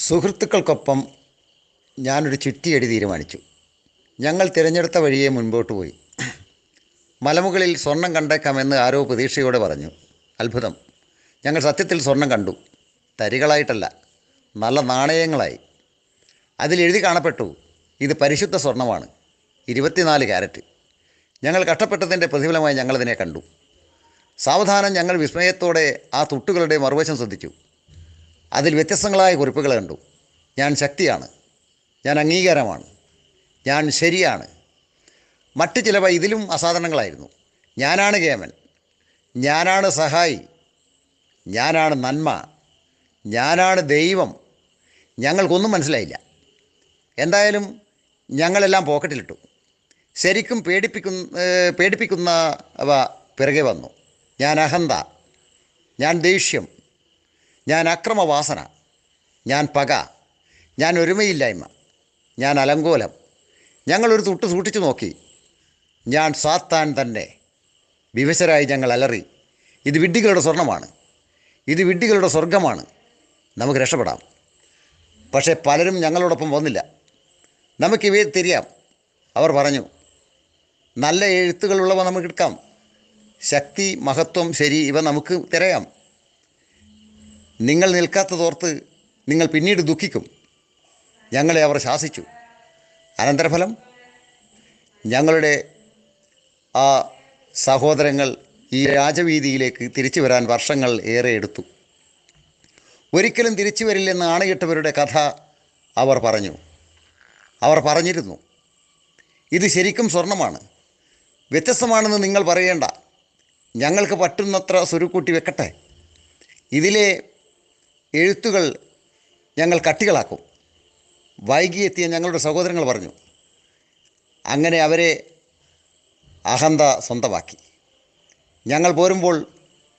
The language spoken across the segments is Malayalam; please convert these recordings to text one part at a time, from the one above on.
സുഹൃത്തുക്കൾക്കൊപ്പം ഞാനൊരു ചുറ്റിയടി തീരുമാനിച്ചു. ഞങ്ങൾ തിരഞ്ഞെടുത്ത വഴിയെ മുൻപോട്ട് പോയി. മലമുകളിൽ സ്വർണം കണ്ടേക്കാമെന്ന് ആരോ പ്രതീക്ഷയോടെ പറഞ്ഞു. അത്ഭുതം! ഞങ്ങൾ സത്യത്തിൽ സ്വർണം കണ്ടു. തരികളായിട്ടല്ല, നല്ല നാണയങ്ങളായി. അതിലെഴുതി കാണപ്പെട്ടു, ഇത് പരിശുദ്ധ സ്വർണമാണ്, 24 കാരറ്റ്. ഞങ്ങൾ കഷ്ടപ്പെട്ടതിൻ്റെ പ്രതിഫലമായി ഞങ്ങളതിനെ കണ്ടു. സാവധാനം ഞങ്ങൾ വിസ്മയത്തോടെ ആ തുട്ടുകളുടെ മറുവശം ശ്രദ്ധിച്ചു. അതിൽ വ്യത്യസ്തങ്ങളായ കുറിപ്പുകൾ കണ്ടു. ഞാൻ ശക്തിയാണ്, ഞാൻ അംഗീകാരമാണ്, ഞാൻ ശരിയാണ്. മറ്റ് ചിലവ ഇതിലും അസാധാരണങ്ങളായിരുന്നു. ഞാനാണ് കേമൻ, ഞാനാണ് സഹായി, ഞാനാണ് നന്മ, ഞാനാണ് ദൈവം. ഞങ്ങൾക്കൊന്നും മനസ്സിലായില്ല. എന്തായാലും ഞങ്ങളെല്ലാം പോക്കറ്റിലിട്ടു. ശരിക്കും പേടിപ്പിക്കുന്നവ പിറകെ വന്നു. ഞാൻ അഹന്ത, ഞാൻ ദേഷ്യം, ഞാൻ അക്രമവാസന, ഞാൻ പക, ഞാൻ ഒരുമയില്ലായ്മ, ഞാൻ അലങ്കോലം. ഞങ്ങളൊരു തുട്ട് സൂക്ഷിച്ചു നോക്കി. ഞാൻ സാത്താൻ തന്നെ. വിവശരായി ഞങ്ങൾ അലറി, ഇത് വിഡ്ഢികളുടെ സ്വർണ്ണമാണ്, ഇത് വിഡ്ഢികളുടെ സ്വർഗമാണ്, നമുക്ക് രക്ഷപ്പെടാം. പക്ഷേ പലരും ഞങ്ങളോടൊപ്പം വന്നില്ല. നമുക്കിവയെ തിരിയാം, അവർ പറഞ്ഞു. നല്ല എഴുത്തുകളുള്ളവ നമുക്ക് എടുക്കാം. ശക്തി, മഹത്വം, ശരി, ഇവ നമുക്ക് തിരയാം. നിങ്ങൾ നിൽക്കാത്തതോർത്ത് നിങ്ങൾ പിന്നീട് ദുഃഖിക്കും. ഞങ്ങളെ അവർ ശാസിച്ചു. അനന്തരഫലം, ഞങ്ങളുടെ ആ സഹോദരങ്ങൾ ഈ രാജവീതിയിലേക്ക് തിരിച്ചു വരാൻ വർഷങ്ങൾ ഏറെ എടുത്തു. ഒരിക്കലും തിരിച്ചു വരില്ലെന്ന് ആണയിട്ടവരുടെ കഥ അവർ പറഞ്ഞിരുന്നു. ഇത് ശരിക്കും സ്വർണ്ണമാണ്. വ്യത്യസ്തമാണെന്ന് നിങ്ങൾ പറയേണ്ട. ഞങ്ങൾക്ക് പറ്റുന്നത്ര സ്വരുക്കൂട്ടി വെക്കട്ടെ. ഇതിലെ എഴുത്തുകൾ ഞങ്ങൾ കട്ടികളാക്കും. വൈകിയെത്തിയ ഞങ്ങളുടെ സഹോദരങ്ങൾ പറഞ്ഞു. അങ്ങനെ അവരെ അഹന്ത സ്വന്തമാക്കി. ഞങ്ങൾ പോരുമ്പോൾ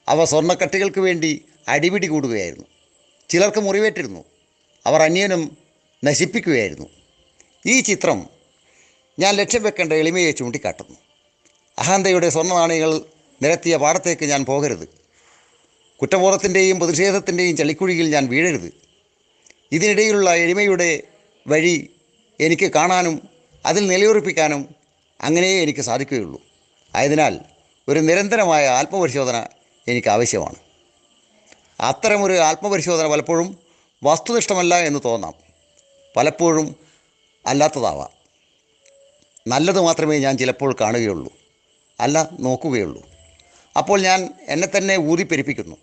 അവ സ്വർണ്ണക്കട്ടികൾക്ക് വേണ്ടി അടിപിടി കൂടുകയായിരുന്നു. ചിലർക്ക് മുറിവേറ്റിരുന്നു. അവർ അന്യോന്യം നശിപ്പിക്കുകയായിരുന്നു. ഈ ചിത്രം ഞാൻ ലക്ഷ്യം വെക്കേണ്ട എളിമയെ ചൂണ്ടിക്കാട്ടുന്നു. അഹന്തയുടെ സ്വർണ്ണ നാണയങ്ങൾ നിരത്തിയ പാടത്തേക്ക് ഞാൻ പോകരുത്. കുറ്റബോധത്തിൻ്റെയും പ്രതിഷേധത്തിൻ്റെയും ചളിക്കുഴിയിൽ ഞാൻ വീഴരുത്. ഇതിനിടയിലുള്ള എളിമയുടെ വഴി എനിക്ക് കാണാനും അതിൽ നിലയുറപ്പിക്കാനും അങ്ങനെയേ എനിക്ക് സാധിക്കുകയുള്ളൂ. ആയതിനാൽ ഒരു നിരന്തരമായ ആത്മപരിശോധന എനിക്ക് ആവശ്യമാണ്. അത്തരമൊരു ആത്മപരിശോധന പലപ്പോഴും വസ്തുനിഷ്ഠമല്ല എന്ന് തോന്നാം, പലപ്പോഴും അല്ലാത്തതാവാം. നല്ലത് മാത്രമേ ഞാൻ ചിലപ്പോൾ കാണുകയുള്ളൂ, അല്ല നോക്കുകയുള്ളൂ. അപ്പോൾ ഞാൻ എന്നെ തന്നെ ഊതിപ്പെരിപ്പിക്കുന്നു.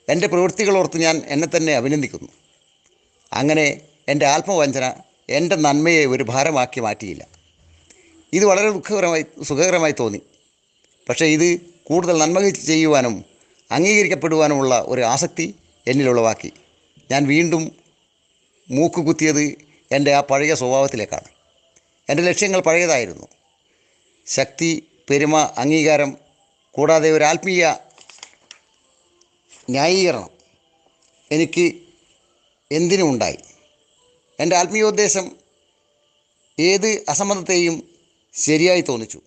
എൻ്റെ പ്രവൃത്തികളോർത്ത് ഞാൻ എന്നെ തന്നെ അഭിനന്ദിക്കുന്നു. അങ്ങനെ എൻ്റെ ആത്മവഞ്ചന എൻ്റെ നന്മയെ ഒരു ഭാരമാക്കി മാറ്റിയില്ല. ഇത് വളരെ സുഖകരമായി തോന്നി. പക്ഷേ ഇത് കൂടുതൽ നന്മ ചെയ്യുവാനും അംഗീകരിക്കപ്പെടുവാനുമുള്ള ഒരു ആസക്തി എന്നിലുളവാക്കി. ഞാൻ വീണ്ടും മൂക്കുകുത്തിയത് എൻ്റെ ആ പഴയ സ്വഭാവത്തിലേക്കാണ്. എൻ്റെ ലക്ഷ്യങ്ങൾ പഴയതായിരുന്നു. ശക്തി, പെരുമ, അംഗീകാരം, കൂടാതെ ഒരു ആത്മീയ ന്യായീകരണം എനിക്ക് എന്തിനുമുണ്ടായി. എൻ്റെ ആത്മീയോദ്ദേശം ഏത് അസംബന്ധത്തെയും ശരിയായി തോന്നിച്ചു.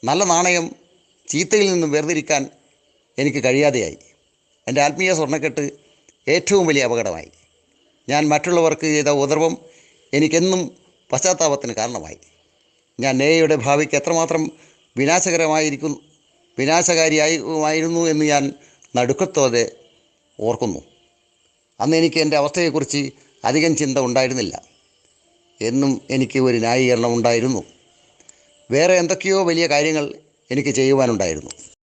നല്ല നാണയം ചീത്തയിൽ നിന്നും വേർതിരിക്കാൻ എനിക്ക് കഴിയാതെയായി. എൻ്റെ ആത്മീയ സ്വർണ്ണക്കെട്ട് ഏറ്റവും വലിയ അപകടമായി. ഞാൻ മറ്റുള്ളവർക്ക് ചെയ്ത ഉപദ്രവം എനിക്കെന്നും പശ്ചാത്താപത്തിന് കാരണമായി. ഞാൻ നേയയുടെ ഭാവിക്ക് എത്രമാത്രം വിനാശകാരിയായിരുന്നു എന്ന് ഞാൻ നടുക്കത്തോടെ ഓർക്കുന്നു. അന്ന് എനിക്ക് എൻ്റെ അവസ്ഥയെക്കുറിച്ച് അധികം ചിന്ത ഉണ്ടായിരുന്നില്ല. എന്നും എനിക്ക് ഒരു ന്യായീകരണം ഉണ്ടായിരുന്നു. വേറെ എന്തൊക്കെയോ വലിയ കാര്യങ്ങൾ എനിക്ക് ചെയ്യുവാനുണ്ടായിരുന്നു.